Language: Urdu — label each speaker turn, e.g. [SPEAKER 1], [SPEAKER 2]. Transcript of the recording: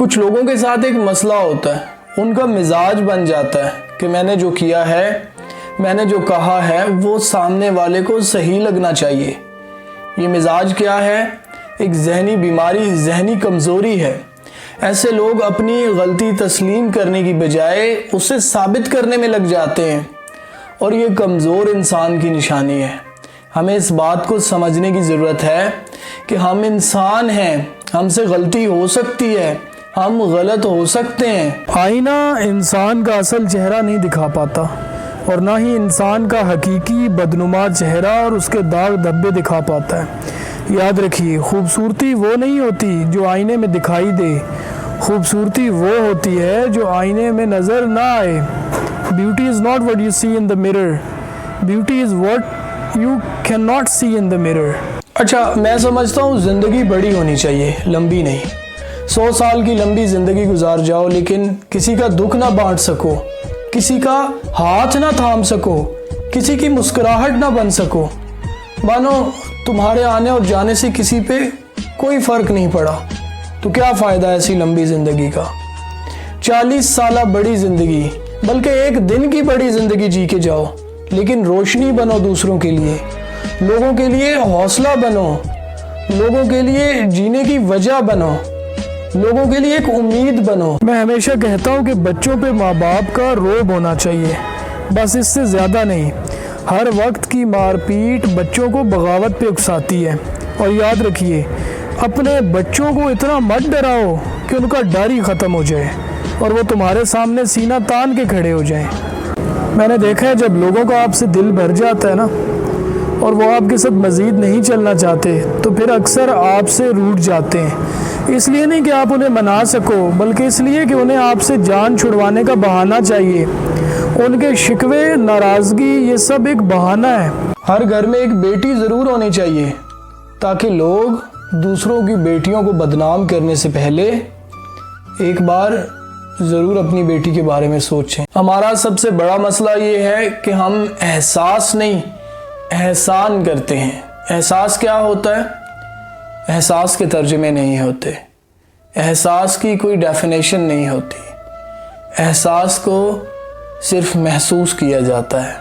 [SPEAKER 1] کچھ لوگوں کے ساتھ ایک مسئلہ ہوتا ہے، ان کا مزاج بن جاتا ہے کہ میں نے جو کیا ہے، میں نے جو کہا ہے وہ سامنے والے کو صحیح لگنا چاہیے۔ یہ مزاج کیا ہے؟ ایک ذہنی بیماری، ذہنی کمزوری ہے۔ ایسے لوگ اپنی غلطی تسلیم کرنے کی بجائے اسے ثابت کرنے میں لگ جاتے ہیں، اور یہ کمزور انسان کی نشانی ہے۔ ہمیں اس بات کو سمجھنے کی ضرورت ہے کہ ہم انسان ہیں، ہم سے غلطی ہو سکتی ہے، ہم غلط ہو سکتے ہیں۔
[SPEAKER 2] آئینہ انسان کا اصل چہرہ نہیں دکھا پاتا، اور نہ ہی انسان کا حقیقی بدنما چہرہ اور اس کے داغ دھبے دکھا پاتا ہے۔ یاد رکھیے، خوبصورتی وہ نہیں ہوتی جو آئینے میں دکھائی دے، خوبصورتی وہ ہوتی ہے جو آئینے میں نظر نہ آئے۔ Beauty is not what you see in the mirror. Beauty is what you cannot see in the mirror.
[SPEAKER 1] اچھا، میں سمجھتا ہوں زندگی بڑی ہونی چاہیے، لمبی نہیں۔ 100 سال کی لمبی زندگی گزار جاؤ لیکن کسی کا دکھ نہ بانٹ سکو، کسی کا ہاتھ نہ تھام سکو، کسی کی مسکراہٹ نہ بن سکو، مانو تمہارے آنے اور جانے سے کسی پہ کوئی فرق نہیں پڑا، تو کیا فائدہ ایسی لمبی زندگی کا؟ 40 سالہ بڑی زندگی، بلکہ ایک دن کی بڑی زندگی جی کے جاؤ، لیکن روشنی بنو دوسروں کے لیے، لوگوں کے لیے حوصلہ بنو، لوگوں کے لیے جینے کی وجہ بنو، لوگوں کے لیے ایک امید بنو۔
[SPEAKER 2] میں ہمیشہ کہتا ہوں کہ بچوں پہ ماں باپ کا رعب ہونا چاہیے، بس اس سے زیادہ نہیں۔ ہر وقت کی مار پیٹ بچوں کو بغاوت پہ اکساتی ہے، اور یاد رکھیے، اپنے بچوں کو اتنا مت ڈراؤ کہ ان کا ڈر ہی ختم ہو جائے اور وہ تمہارے سامنے سینہ تان کے کھڑے ہو جائیں۔ میں نے دیکھا ہے جب لوگوں کا آپ سے دل بھر جاتا ہے نا، اور وہ آپ کے ساتھ مزید نہیں چلنا چاہتے، تو پھر اکثر آپ سے روٹھ جاتے ہیں۔ اس لیے نہیں کہ آپ انہیں منا سکو، بلکہ اس لیے کہ انہیں آپ سے جان چھڑوانے کا بہانہ چاہیے۔ ان کے شکوے، ناراضگی، یہ سب ایک بہانہ ہے۔
[SPEAKER 1] ہر گھر میں ایک بیٹی ضرور ہونی چاہیے، تاکہ لوگ دوسروں کی بیٹیوں کو بدنام کرنے سے پہلے ایک بار ضرور اپنی بیٹی کے بارے میں سوچیں۔ ہمارا سب سے بڑا مسئلہ یہ ہے کہ ہم احساس نہیں، احسان کرتے ہیں۔ احساس کیا ہوتا ہے؟ احساس کے ترجمے نہیں ہوتے، احساس کی کوئی ڈیفینیشن نہیں ہوتی، احساس کو صرف محسوس کیا جاتا ہے۔